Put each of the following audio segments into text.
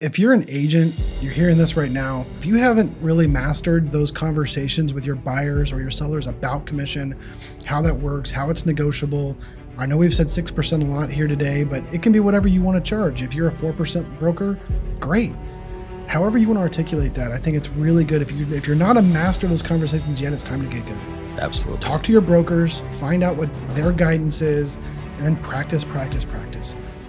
If you're an agent, you're hearing this right now, if you haven't really mastered those conversations with your buyers or your sellers about commission, how that works, how it's negotiable. I know we've said 6% a lot here today, but it can be whatever you want to charge. If you're a 4% broker, great. However you want to articulate that, I think it's really good. If you're not a master of those conversations yet, it's time to get good. Absolutely. Talk to your brokers, find out what their guidance is, and then practice.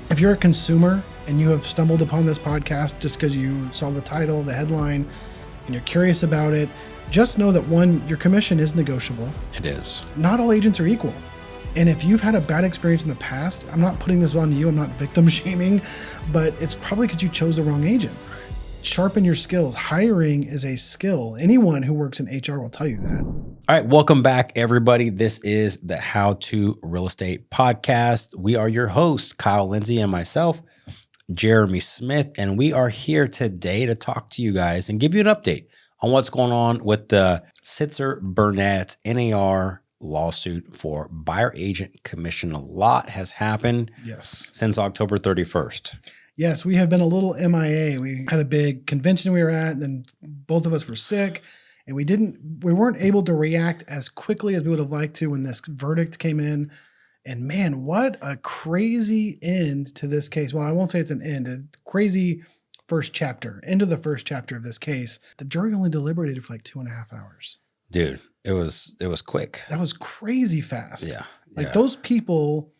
If you're a consumer and you have stumbled upon this podcast just because you saw the title, the headline, and you're curious about it, just know that one, your commission is negotiable. It is. Not all agents are equal. And if you've had a bad experience in the past, I'm not putting this on you, I'm not victim shaming, but it's probably because you chose the wrong agent. Sharpen your skills. Hiring is a skill. Anyone who works in HR will tell you that. All right, welcome back, everybody. This is the How to Real Estate Podcast. We are your hosts, Kyle Lindsay and myself, Jeremy Smith, and we are here today to talk to you guys and give you an update on what's going on with the Sitzer Burnett NAR lawsuit for buyer agent commission. A lot has happened since October 31st. Yes, we have been a little MIA. We had a big convention we were at, and then both of us were sick, and we weren't able to react as quickly as we would have liked to when this verdict came in. And man, what a crazy end to this case. Well, I won't say it's an end, a crazy end of the first chapter of this case. The jury only deliberated for like 2.5 hours. Dude, it was quick. That was crazy fast. Yeah. Those people,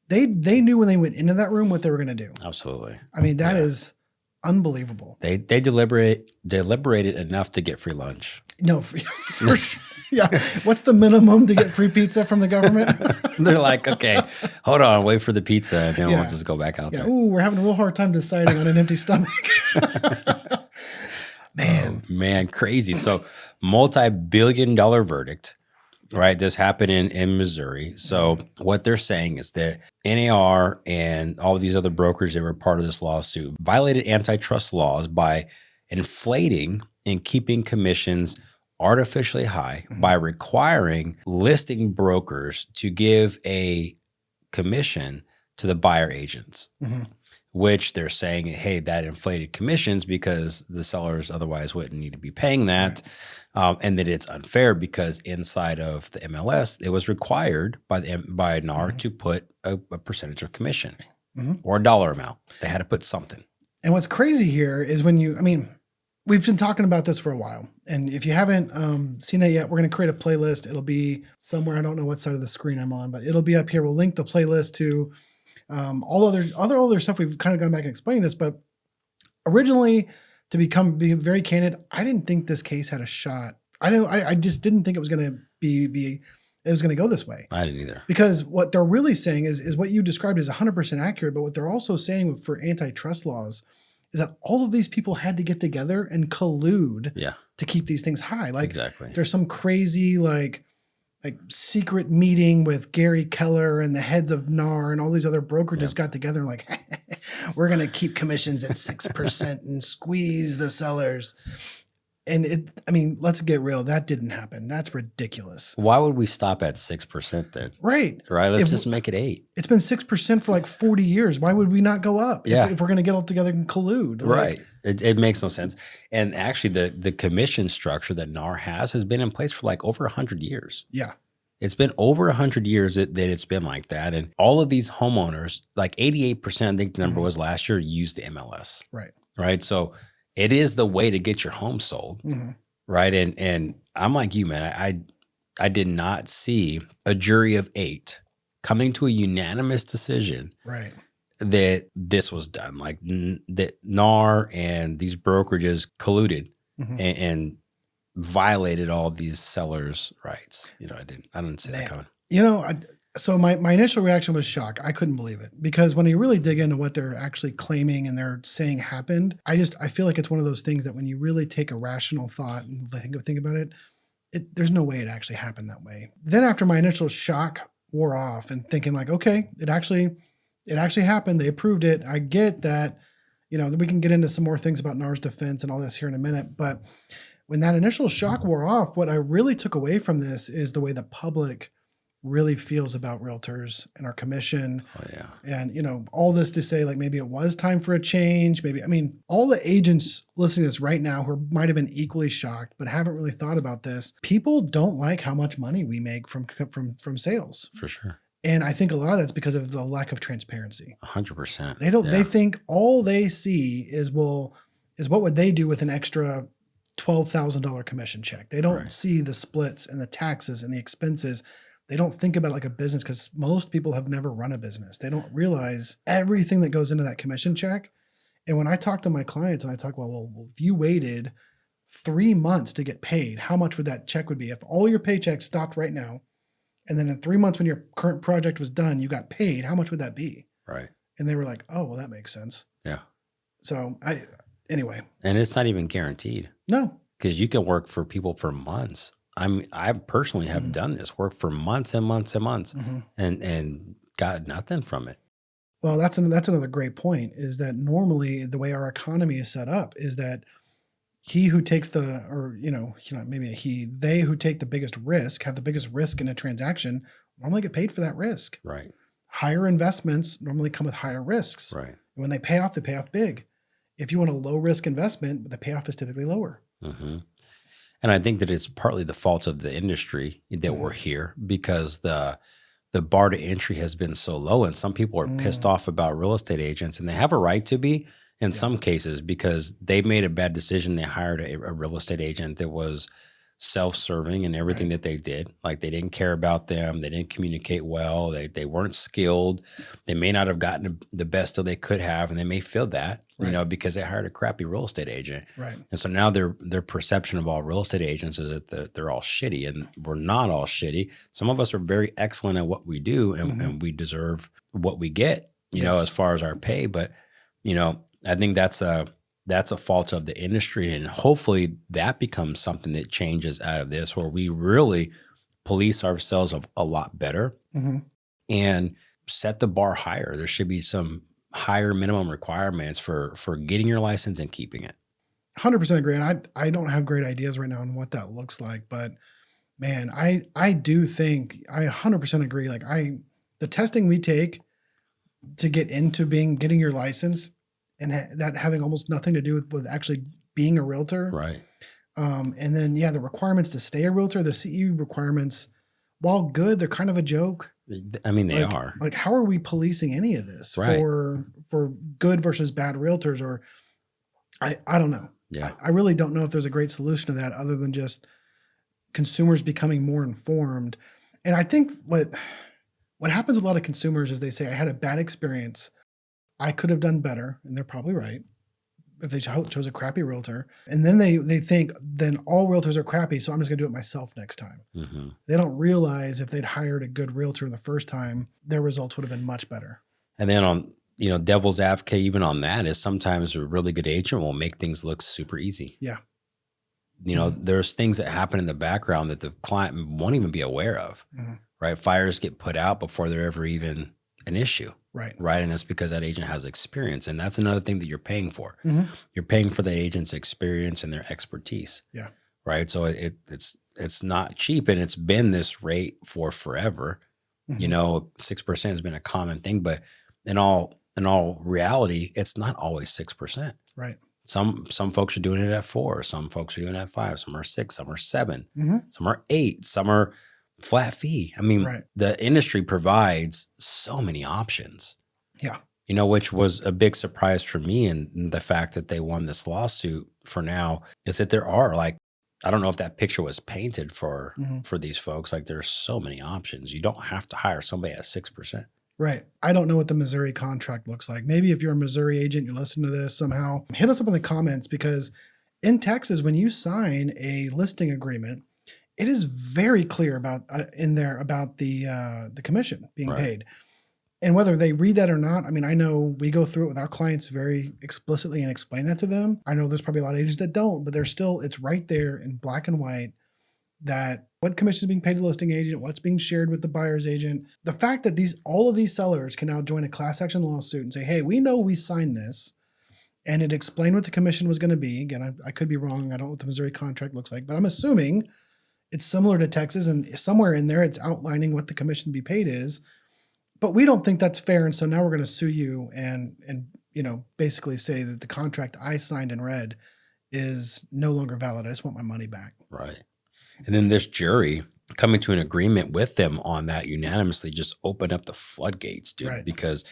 they knew when they went into that room what they were going to do. Absolutely. I mean, that is unbelievable. They deliberated enough to get free lunch. No, for sure. Yeah. What's the minimum to get free pizza from the government? They're like, okay, hold on, wait for the pizza, and then we'll just go back out there. Ooh, we're having a real hard time deciding on an empty stomach. Man, crazy. So multi-billion-dollar verdict, right? This happened in Missouri. So what they're saying is that NAR and all of these other brokers that were part of this lawsuit violated antitrust laws by inflating and keeping commissions artificially high by requiring listing brokers to give a commission to the buyer agents, which they're saying, hey, that inflated commissions because the sellers otherwise wouldn't need to be paying that. Right. And that it's unfair because inside of the MLS, it was required by NAR to put a percentage of commission or a dollar amount. They had to put something. And what's crazy here is we've been talking about this for a while. And if you haven't seen that yet, we're going to create a playlist. It'll be somewhere. I don't know what side of the screen I'm on, but it'll be up here. We'll link the playlist to all other stuff. We've kind of gone back and explained this, but originally, to be very candid, I didn't think this case had a shot. I just didn't think it was going to go this way. I didn't either. Because what they're really saying is what you described is 100% accurate, but what they're also saying for antitrust laws is that all of these people had to get together and collude to keep these things high. Like exactly. There's some crazy like secret meeting with Gary Keller and the heads of NAR and all these other brokerages got together and like, we're going to keep commissions at 6% and squeeze the sellers. And let's get real. That didn't happen. That's ridiculous. Why would we stop at 6% then? Right. Let's just make it 8. It's been 6% for like 40 years. Why would we not go up if we're going to get all together and collude? Right. It makes no sense. And actually the commission structure that NAR has been in place for like over 100 years. Yeah. It's been over 100 years that it's been like that. And all of these homeowners, like 88%, I think the number was last year, used the MLS. Right. Right. So it is the way to get your home sold, right? And I'm like you, man. I did not see a jury of 8 coming to a unanimous decision, right, that this was done. Like that NAR and these brokerages colluded and violated all of these sellers' rights. I didn't see that coming. So my initial reaction was shock. I couldn't believe it because when you really dig into what they're actually claiming and they're saying happened, I feel like it's one of those things that when you really take a rational thought and think about it, there's no way it actually happened that way. Then after my initial shock wore off and thinking like, okay, it actually happened. They approved it. I get that, we can get into some more things about NAR's defense and all this here in a minute. But when that initial shock wore off, what I really took away from this is the way the public really feels about realtors and our commission. Oh yeah. And, you know, all this to say, like, maybe it was time for a change. Maybe, I mean, all the agents listening to this right now who might have been equally shocked, but haven't really thought about this. People don't like how much money we make from sales. For sure. And I think a lot of that's because of the lack of transparency. 100%. They don't, Yeah. they think all they see is, well, is what would they do with an extra $12,000 commission check? They don't Right. see the splits and the taxes and the expenses. They don't think about it like a business, because most people have never run a business. They don't realize everything that goes into that commission check. And when I talk to my clients and I talk, well, if you waited 3 months to get paid, how much would that check would be? If all your paychecks stopped right now, and then in 3 months when your current project was done, you got paid, how much would that be? Right. And they were like, oh, well, that makes sense. Yeah. So anyway, And it's not even guaranteed, no. because you can work for people for months. I personally have done this, work for months and months and months, and got nothing from it. Well, that's another great point, is that normally the way our economy is set up is that he who takes they who take the biggest risk, have the biggest risk in a transaction, normally get paid for that risk. Right. Higher investments normally come with higher risks. Right. And when they pay off big. If you want a low risk investment, the payoff is typically lower. Mm-hmm. And I think that it's partly the fault of the industry that we're here, because the bar to entry has been so low, and some people are pissed off about real estate agents, and they have a right to be in some cases, because they made a bad decision. They hired a real estate agent that was self-serving in everything that they did. Like, they didn't care about them. They didn't communicate well. They weren't skilled. They may not have gotten the best that they could have, and they may feel that, you know, because they hired a crappy real estate agent. Right. And so now their perception of all real estate agents is that they're all shitty, and we're not all shitty. Some of us are very excellent at what we do, and we deserve what we get, you know, as far as our pay. But, you know, I think that's a fault of the industry, and hopefully that becomes something that changes out of this, where we really police ourselves a lot better and set the bar higher. There should be some higher minimum requirements for getting your license and keeping it. 100% agree. And I don't have great ideas right now on what that looks like, but man, I do think I 100% agree. Like, the testing we take to get into getting your license, and that having almost nothing to do with actually being a realtor. Right. And then, the requirements to stay a realtor, the CE requirements, while good, they're kind of a joke. I mean, they are. Like, how are we policing any of this for good versus bad realtors? Or I don't know. Yeah. I really don't know if there's a great solution to that, other than just consumers becoming more informed. And I think what happens with a lot of consumers is they say, I had a bad experience. I could have done better. And they're probably right, if they chose a crappy realtor. And then they think, then all realtors are crappy, so I'm just gonna do it myself next time. They don't realize if they'd hired a good realtor the first time, their results would have been much better. And then on, you know, devil's advocate, even on that, is sometimes a really good agent will make things look super easy. Yeah. You know, there's things that happen in the background that the client won't even be aware of, right? Fires get put out before they're ever even an issue. Right. And it's because that agent has experience. And that's another thing that you're paying for. You're paying for the agent's experience and their expertise. Yeah. Right. So it's not cheap, and it's been this rate for forever. You know, 6% has been a common thing, but in all reality, it's not always 6%. Right. Some folks are doing it at 4, some folks are doing it at 5, some are 6, some are 7, some are 8, some are flat fee. I mean, the industry provides so many options. Yeah. You know, which was a big surprise for me, and the fact that they won this lawsuit for now is that there are, like, I don't know if that picture was painted for these folks. Like, there's so many options. You don't have to hire somebody at 6%. Right. I don't know what the Missouri contract looks like. Maybe if you're a Missouri agent, you listen to this somehow, hit us up in the comments, because in Texas, when you sign a listing agreement, it is very clear about the commission being paid. And whether they read that or not, I mean, I know we go through it with our clients very explicitly and explain that to them. I know there's probably a lot of agents that don't, but there's still, it's right there in black and white, that what commission is being paid to the listing agent, what's being shared with the buyer's agent. The fact that all of these sellers can now join a class action lawsuit and say, hey, we know we signed this, and it explained what the commission was going to be. Again, I could be wrong. I don't know what the Missouri contract looks like, but I'm assuming It's similar to Texas, and somewhere in there it's outlining what the commission to be paid is. But we don't think that's fair, and so now we're going to sue you and basically say that the contract I signed and read is no longer valid. I just want my money back. Right. And then this jury coming to an agreement with them on that unanimously just opened up the floodgates, dude, Right. because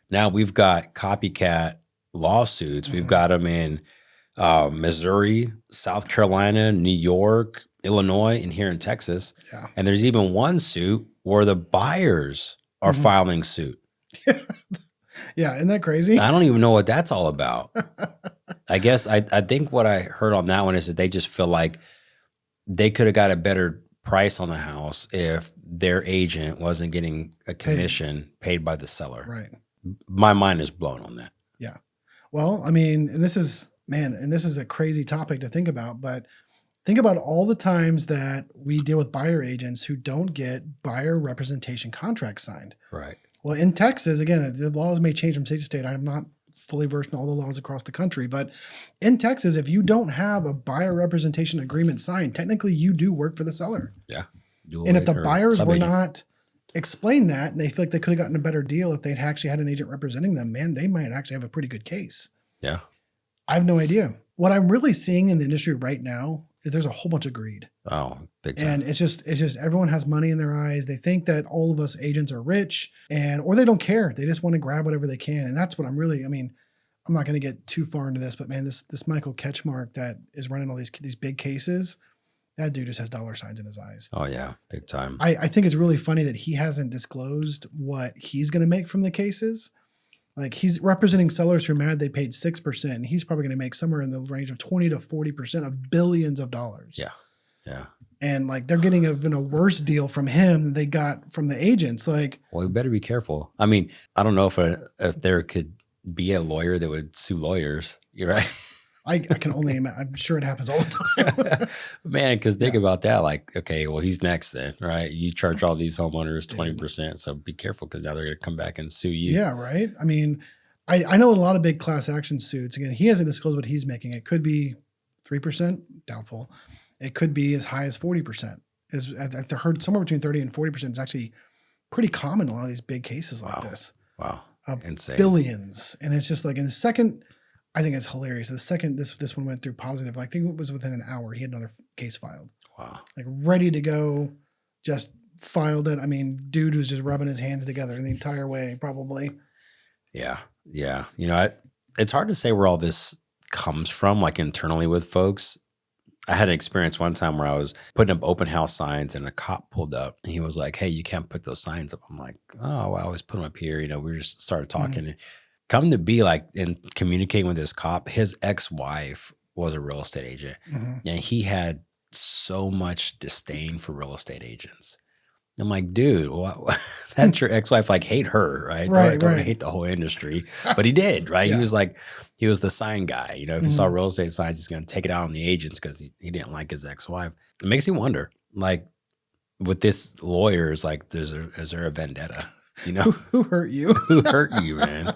now we've got copycat lawsuits. We've got them in Missouri, South Carolina, New York, Illinois, and here in Texas. Yeah. And there's even one suit where the buyers are filing suit. Yeah, isn't that crazy? I don't even know what that's all about. I guess I think what I heard on that one is that they just feel like they could have got a better price on the house if their agent wasn't getting a commission paid by the seller. Right. My mind is blown on that. Yeah. Well, I mean, and this is a crazy topic to think about, but think about all the times that we deal with buyer agents who don't get buyer representation contracts signed. Right. Well, in Texas, again, the laws may change from state to state. I'm not fully versed in all the laws across the country, but in Texas, if you don't have a buyer representation agreement signed, technically you do work for the seller. Yeah. And if the buyers were not explained that, and they feel like they could have gotten a better deal if they'd actually had an agent representing them, man, they might actually have a pretty good case. Yeah. I have no idea. What I'm really seeing in the industry right now is there's a whole bunch of greed. Oh, big time. And it's just everyone has money in their eyes. They think that all of us agents are rich or they don't care. They just want to grab whatever they can. And that's what I'm not going to get too far into this, but man, this Michael Ketchmark that is running all these big cases, that dude just has dollar signs in his eyes. Oh yeah, big time. I think it's really funny that he hasn't disclosed what he's going to make from the cases. Like he's representing sellers who are mad they paid 6%, and he's probably going to make somewhere in the range of 20 to 40% of billions of dollars. Yeah. Yeah. And like they're getting even a worse deal from him than they got from the agents. Like, well, you better be careful. I mean, I don't know if there could be a lawyer that would sue lawyers. You're right. I can only imagine. I'm sure it happens all the time. Man, because think about that. Like, okay, well, he's next then, right? You charge all these homeowners 20%. So be careful because now they're going to come back and sue you. Yeah, right. I mean, I know a lot of big class action suits. Again, he hasn't disclosed what he's making. It could be 3%, doubtful. It could be as high as 40%. I've heard somewhere between 30 and 40% is actually pretty common in a lot of these big cases like this. Wow. Insane. Billions. And it's just like in the second, I think it's hilarious. The second this one went through positive, I think it was within an hour, he had another case filed. Wow. Like ready to go, just filed it. I mean, dude was just rubbing his hands together the entire way, probably. Yeah. Yeah. You know, it's hard to say where all this comes from, like internally with folks. I had an experience one time where I was putting up open house signs and a cop pulled up and he was like, "Hey, you can't put those signs up." I'm like, "Oh, well, I always put them up here." You know, we just started talking. And come to be like in communicating with this cop, his ex-wife was a real estate agent. And he had so much disdain for real estate agents. I'm like, dude, that's your ex-wife. Like, hate her, right? Don't hate the whole industry. But he did, right? Yeah. He was the sign guy. You know, if he saw real estate signs, he's going to take it out on the agents because he didn't like his ex-wife. It makes you wonder, like, with this lawyers, like, is there a vendetta? You know, who hurt you? Who hurt you, man?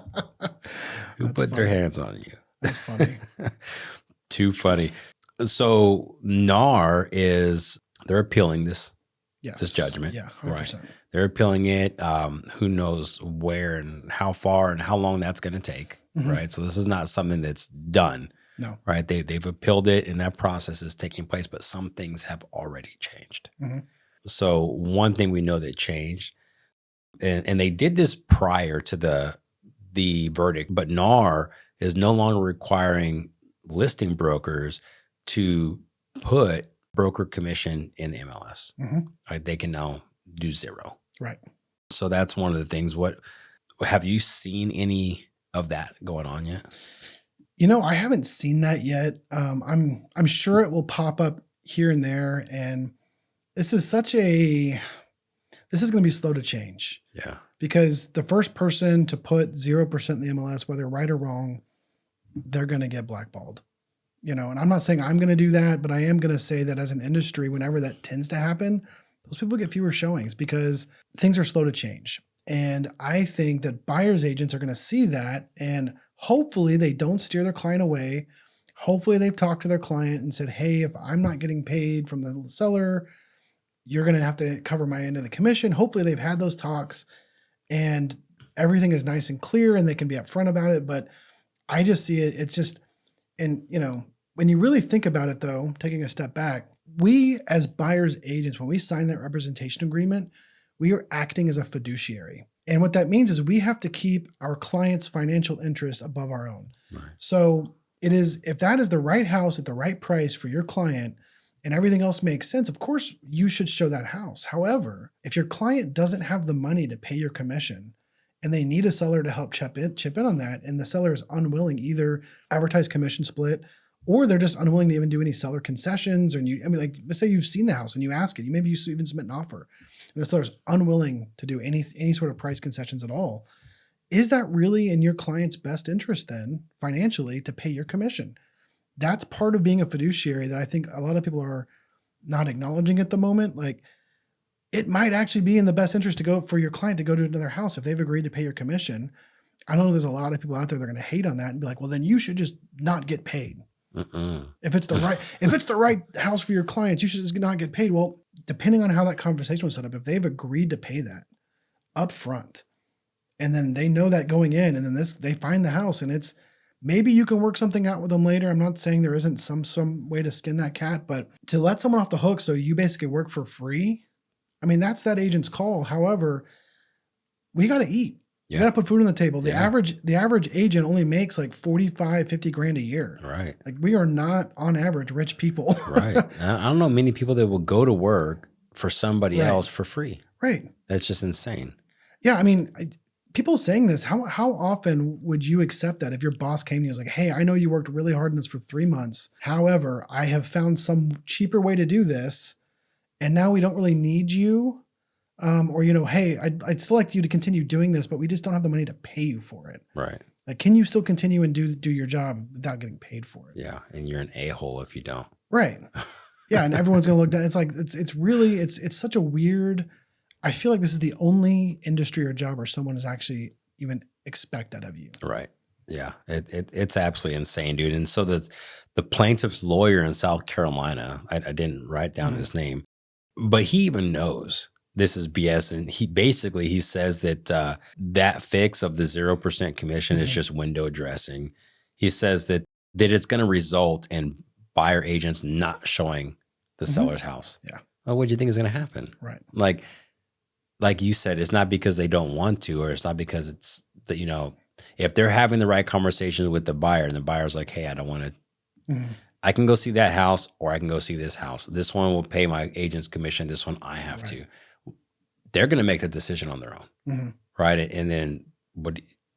Who put their hands on you? That's funny. Too funny. So NAR they're appealing this judgment. Yeah, 100%. Right. They're appealing it. Who knows where and how far and how long that's going to take. Right. So this is not something that's done. No. Right. They've appealed it and that process is taking place, but some things have already changed. So one thing we know that changed, and they did this prior to the verdict, but NAR is no longer requiring listing brokers to put broker commission in the MLS. Right? They can now do 0. Right. So that's one of the things. What have you seen any of that going on yet? You know, I haven't seen that yet. I'm sure it will pop up here and there, and this is going to be slow to change. Yeah. Because the first person to put 0% in the MLS, whether right or wrong, they're going to get blackballed. You know, and I'm not saying I'm going to do that, but I am going to say that as an industry, whenever that tends to happen, those people get fewer showings because things are slow to change. And I think that buyer's agents are going to see that, and hopefully they don't steer their client away. Hopefully they've talked to their client and said, "Hey, if I'm not getting paid from the seller, you're going to have to cover my end of the commission. Hopefully they've had those talks and everything is nice and clear and they can be upfront about it. But I just see it. It's just, and when you really think about it though, taking a step back, we as buyers agents, when we sign that representation agreement, we are acting as a fiduciary. And what that means is we have to keep our client's financial interests above our own. Right. So it is, if that is the right house at the right price for your client and everything else makes sense, of course you should show that house. However, if your client doesn't have the money to pay your commission and they need a seller to help chip in on that, and the seller is unwilling, either advertise commission split, or they're just unwilling to even do any seller concessions, or like, let's say you've seen the house and you ask it, maybe you even submit an offer, and the seller's unwilling to do any sort of price concessions at all. Is that really in your client's best interest then, financially, to pay your commission? That's part of being a fiduciary that I think a lot of people are not acknowledging at the moment. Like, it might actually be in the best interest to go for your client to go to another house if they've agreed to pay your commission. I know there's a lot of people out there that are going to hate on that and be like, well, then you should just not get paid. If it's the right house for your clients, you should just not get paid. Well, depending on how that conversation was set up, if they've agreed to pay that up front, and then they know that going in, and then they find the house, and it's, maybe you can work something out with them later. I'm not saying there isn't some way to skin that cat, but to let someone off the hook so you basically work for free, I mean, that's that agent's call. However, we got to eat. You got to put food on the table. The average agent only makes like 45, 50 grand a year. Right. Like, we are not on average rich people. Right. I don't know many people that will go to work for somebody else for free. Right. That's just insane. Yeah. I mean, people saying this, how often would you accept that if your boss came to you and was like, hey, I know you worked really hard on this for 3 months. However, I have found some cheaper way to do this, and now we don't really need you. Or, hey, I'd still like you to continue doing this, but we just don't have the money to pay you for it. Right. Like, can you still continue and do your job without getting paid for it? Yeah. And you're an a-hole if you don't. Right. Yeah. And everyone's going to look down. It's like, it's really, it's such a weird, I feel like this is the only industry or job where someone is actually even expect that of you. Right. Yeah. It's absolutely insane, dude. And so the plaintiff's lawyer in South Carolina, I didn't write down his name, but he even knows this is BS. And he says that that fix of the 0% commission is just window dressing. He says that it's going to result in buyer agents not showing the seller's house. Yeah. Well, what do you think is going to happen? Right. Like you said, it's not because they don't want to, or it's not because it's that, if they're having the right conversations with the buyer and the buyer's like, hey, I don't want to, I can go see that house, or I can go see this house. This one will pay my agent's commission. This one I have to. They're going to make the decision on their own. Right. And then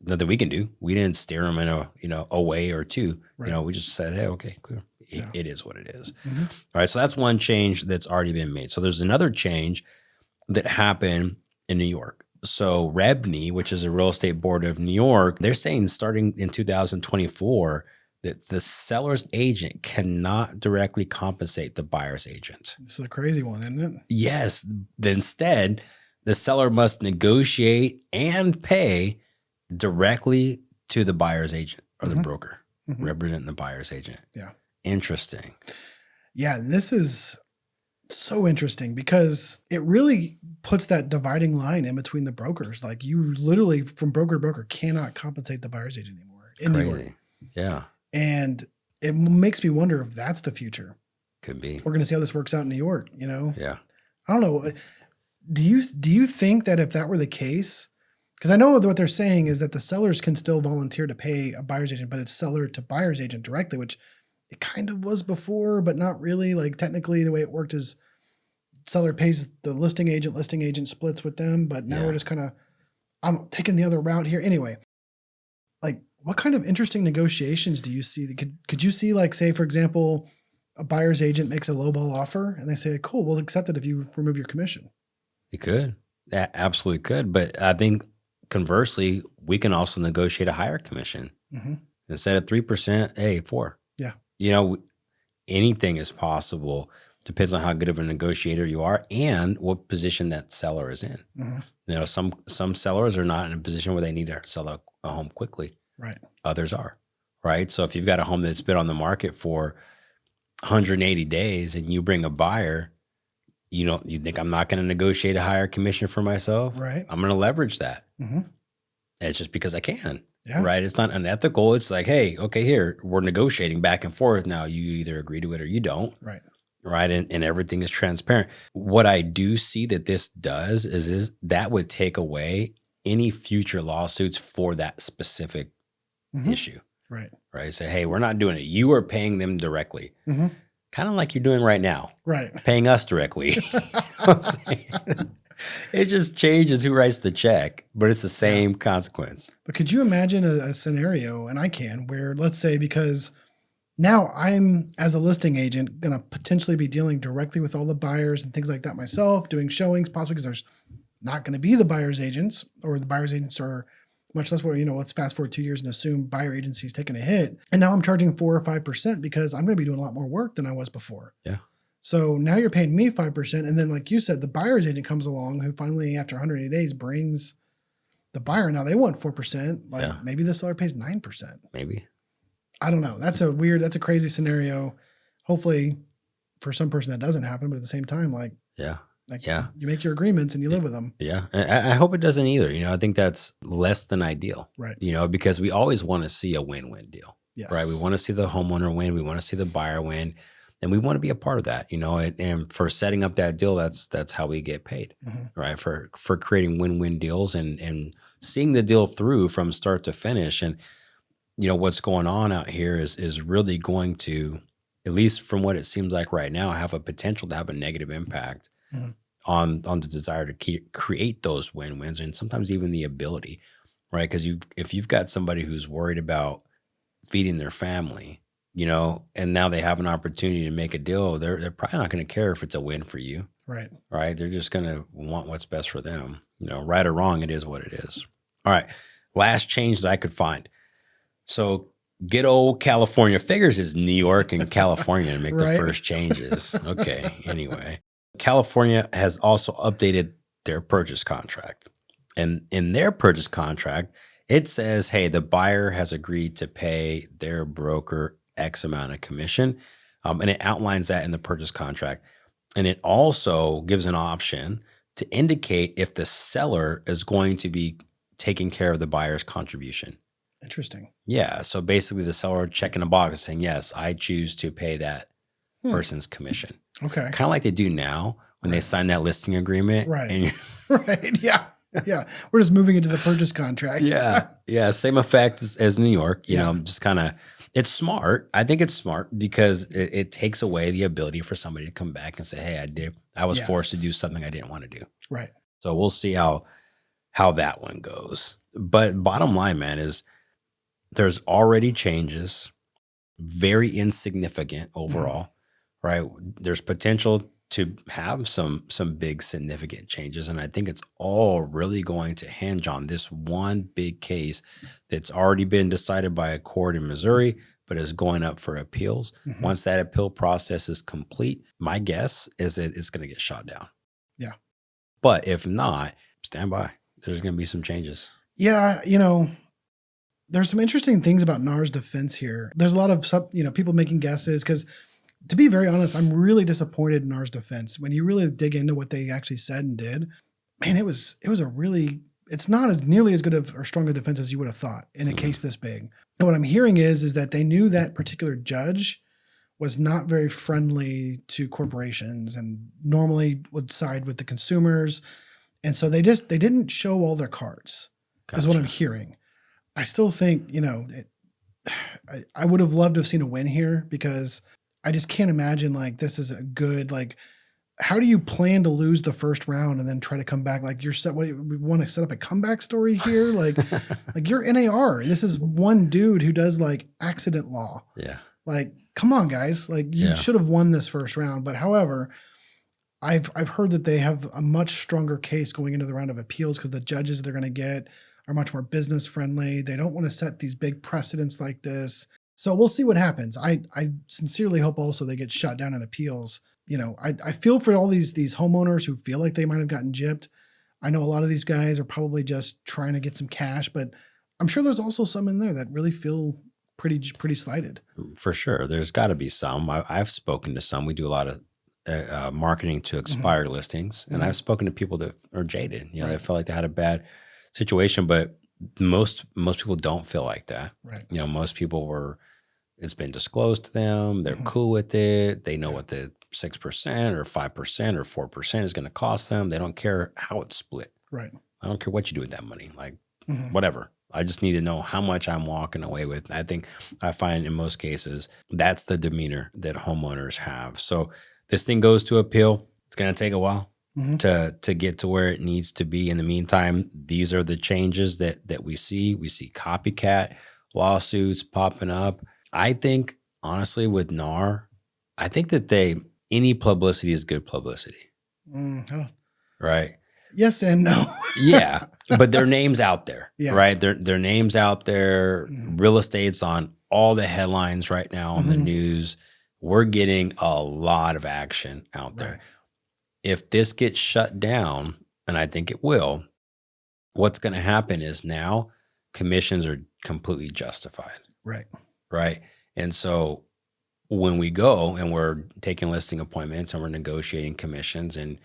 nothing we can do. We didn't steer them in a way or two. Right. We just said, hey, okay, cool. It is what it is. All right. So that's one change that's already been made. So there's another change that happened in New York. So REBNY, which is a real estate board of New York, they're saying starting in 2024 that the seller's agent cannot directly compensate the buyer's agent. This is a crazy one, isn't it? Yes. Instead, the seller must negotiate and pay directly to the buyer's agent or the broker representing the buyer's agent. Yeah. Interesting. Yeah. This is so interesting because it really puts that dividing line in between the brokers. Like, you literally, from broker to broker, cannot compensate the buyer's agent anymore in New York. Yeah. And it makes me wonder if that's the future. Could be. We're going to see how this works out in New York, Yeah. I don't know. Do you think that if that were the case, because I know what they're saying is that the sellers can still volunteer to pay a buyer's agent, but it's seller to buyer's agent directly, which it kind of was before, but not really. Like, technically the way it worked is seller pays the listing agent splits with them, but now we're just kind of, I'm taking the other route here. Anyway, like, what kind of interesting negotiations do you see? Could you see, like, say, for example, a buyer's agent makes a lowball offer and they say, cool, we'll accept it if you remove your commission? You could. That absolutely could. But I think conversely, we can also negotiate a higher commission. Instead of 3%, hey, 4%. Yeah. Anything is possible. Depends on how good of a negotiator you are and what position that seller is in. Some sellers are not in a position where they need to sell a home quickly. Right. Others are. Right. So if you've got a home that's been on the market for 180 days and you bring a buyer, You think I'm not going to negotiate a higher commission for myself? Right. I'm going to leverage that. Mm-hmm. And it's just because I can. Yeah. Right. It's not unethical. It's like, hey, okay, here, we're negotiating back and forth. Now you either agree to it or you don't. Right. Right. And everything is transparent. What I do see that this does is that would take away any future lawsuits for that specific issue. Right. Right. Say, hey, we're not doing it. You are paying them directly. Kind of like you're doing right now. Right. Paying us directly. You know what I'm saying? It just changes who writes the check, but it's the same consequence. But could you imagine a scenario, and I can, where let's say, because now I'm, as a listing agent, going to potentially be dealing directly with all the buyers and things like that myself, doing showings, possibly because there's not going to be the buyer's agents, or the buyer's agents are much less where, let's fast forward 2 years and assume buyer agency is taking a hit. And now I'm charging 4 or 5% because I'm going to be doing a lot more work than I was before. Yeah. So now you're paying me 5%. And then, like you said, the buyer's agent comes along who finally, after 180 days, brings the buyer. Now they want 4%. Maybe the seller pays 9%. Maybe. I don't know. That's a crazy scenario. Hopefully for some person that doesn't happen, but at the same time, you make your agreements and you live with them. Yeah. I hope it doesn't either. I think that's less than ideal. Right. Because we always want to see a win-win deal. Yes. Right. We want to see the homeowner win. We want to see the buyer win. And we want to be a part of that, and for setting up that deal, that's how we get paid, right? For creating win-win deals and seeing the deal through from start to finish. And, what's going on out here is really going to, at least from what it seems like right now, have a potential to have a negative impact on the desire to create those win-wins, and sometimes even the ability, right? Because if you've got somebody who's worried about feeding their family, and now they have an opportunity to make a deal, they're probably not going to care if it's a win for you. Right. Right. They're just going to want what's best for them. Right or wrong, it is what it is. All right. Last change that I could find. So good old California figures is New York and California to make the first changes. Okay. Anyway, California has also updated their purchase contract. And in their purchase contract, it says, hey, the buyer has agreed to pay their broker X amount of commission. And it outlines that in the purchase contract. And it also gives an option to indicate if the seller is going to be taking care of the buyer's contribution. Interesting. Yeah. So basically the seller checking a box saying, yes, I choose to pay that person's commission. Okay. Kind of like they do now when they sign that listing agreement. Right. And right. Yeah. Yeah. We're just moving into the purchase contract. Yeah. Yeah. Same effect as New York, just kind of, it's smart. I think it's smart because it takes away the ability for somebody to come back and say, hey, I was forced to do something I didn't want to do. Right. So we'll see how that one goes. But bottom line, man, is there's already changes, very insignificant overall, right? There's potential to have some big significant changes. And I think it's all really going to hinge on this one big case that's already been decided by a court in Missouri, but is going up for appeals. Once that appeal process is complete, my guess is that it's going to get shot down. Yeah. But if not, stand by. There's going to be some changes. Yeah. There's some interesting things about NAR's defense here. There's a lot of people making guesses because, to be very honest, I'm really disappointed in NAR's defense. When you really dig into what they actually said and did, man, it's not as nearly as good of or strong a defense as you would have thought in a case this big. And what I'm hearing is that they knew that particular judge was not very friendly to corporations and normally would side with the consumers. And so they didn't show all their cards, is what I'm hearing. I still think, I would have loved to have seen a win here because I just can't imagine this is a good, how do you plan to lose the first round and then try to come back? We want to set up a comeback story here. Like you're NAR. This is one dude who does accident law. Yeah. Come on, guys. You should have won this first round. But however, I've heard that they have a much stronger case going into the round of appeals because the judges they're going to get are much more business friendly. They don't want to set these big precedents like this. So we'll see what happens. I sincerely hope also they get shut down in appeals. I feel for all these homeowners who feel like they might have gotten gypped. I know a lot of these guys are probably just trying to get some cash, but I'm sure there's also some in there that really feel pretty slighted. For sure. There's got to be some. I've spoken to some. We do a lot of marketing to expired listings. And I've spoken to people that are jaded, you know, they felt like they had a bad situation, but most people don't feel like that. Right. You know, most people it's been disclosed to them. They're cool with it. They know what the 6% or 5% or 4% is going to cost them. They don't care how it's split. Right. I don't care what you do with that money. Like whatever. I just need to know how much I'm walking away with. I find in most cases, that's the demeanor that homeowners have. So this thing goes to appeal. It's going to take a while to get to where it needs to be. In the meantime, these are the changes that we see. We see copycat lawsuits popping up. I think, honestly, with NAR, I think that any publicity is good publicity. Right? Yes and no. Yeah, but their name's out there, Yeah. right? Their name's out there. Real estate's on all the headlines right now on the news. We're getting a lot of action out there. Right. If this gets shut down, and I think it will, what's going to happen is now commissions are completely justified. Right. Right. And so when we go and we're taking listing appointments and we're negotiating commissions and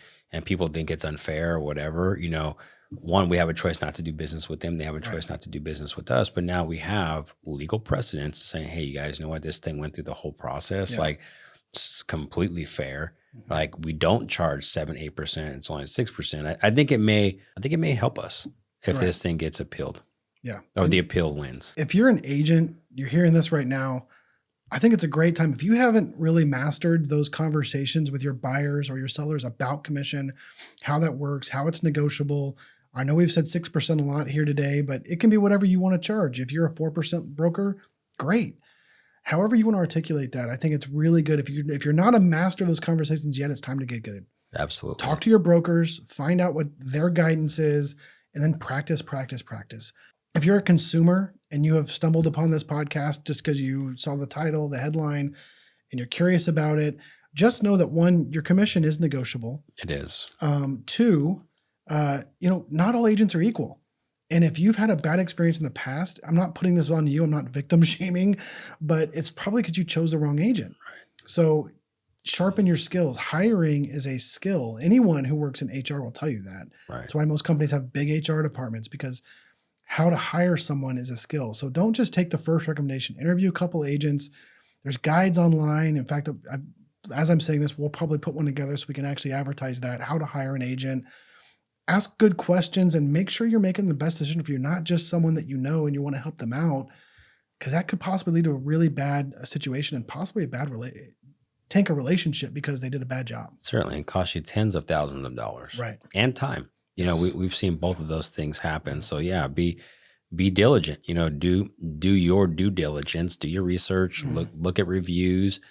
people think it's unfair or whatever, you know, one, we have a choice not to do business with them. They have a choice not to do business with us. But now we have legal precedents saying, hey, you guys know what? This thing went through the whole process. Yeah. Like, it's completely fair. Like, we don't charge 7-8%. It's only 6%. I think it may help us if this thing gets appealed. Yeah. Or the appeal wins. If you're an agent, you're hearing this right now, I think it's a great time. If you haven't really mastered those conversations with your buyers or your sellers about commission, how that works, how it's negotiable. I know we've said 6% a lot here today, but it can be whatever you want to charge. If you're a 4% broker, great. However you want to articulate that, I think it's really good. If you're not a master of those conversations yet, it's time to get good. Absolutely. Talk to your brokers, find out what their guidance is, and then practice. If you're a consumer and you have stumbled upon this podcast just because you saw the title, the headline, and you're curious about it, just know that one, your commission is negotiable. It is. Two, not all agents are equal. And if you've had a bad experience in the past, I'm not putting this on you. I'm not victim shaming, but it's probably because you chose the wrong agent. Right. So sharpen your skills. Hiring is a skill. Anyone who works in HR will tell you that. Right. That's why most companies have big HR departments, because how to hire someone is a skill. So don't just take the first recommendation. Interview a couple agents. There's guides online. In fact, as I'm saying this, we'll probably put one together so we can actually advertise that, how to hire an agent. Ask good questions and make sure you're making the best decision for you, not just someone that you know and you want to help them out, because that could possibly lead to a really bad situation and possibly a bad tank a relationship because they did a bad job. Certainly. It costs you tens of thousands of dollars. Right. And time. You know, we've seen both of those things happen. So yeah, be diligent. You know, do your due diligence, do your research, look at reviews,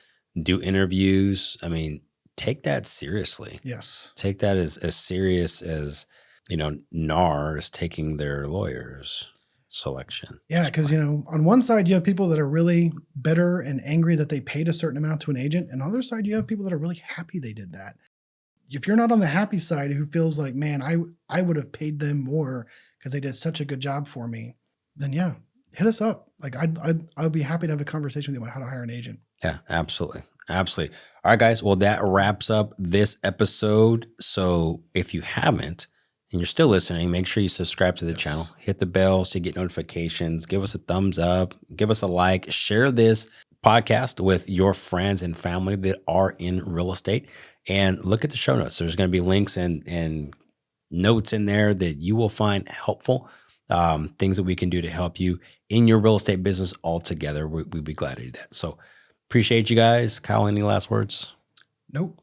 do interviews. I mean, take that seriously. Yes. Take that as serious as, NAR is taking their lawyers selection. Yeah, because, on one side, you have people that are really bitter and angry that they paid a certain amount to an agent. And on the other side, you have people that are really happy they did that. If you're not on the happy side, who feels like, man, I would have paid them more because they did such a good job for me, then yeah, hit us up. Like I'd be happy to have a conversation with you about how to hire an agent. Yeah, absolutely. Absolutely. All right, guys. Well, that wraps up this episode. So if you haven't and you're still listening, make sure you subscribe to the channel, hit the bell so you get notifications, give us a thumbs up, give us a like, share this podcast with your friends and family that are in real estate, and look at the show notes. There's going to be links and notes in there that you will find helpful, things that we can do to help you in your real estate business altogether. We'd be glad to do that. So appreciate you guys. Kyle, any last words? Nope.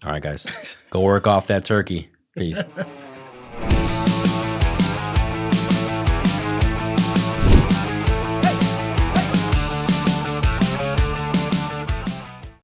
All right, guys, go work off that turkey. Peace.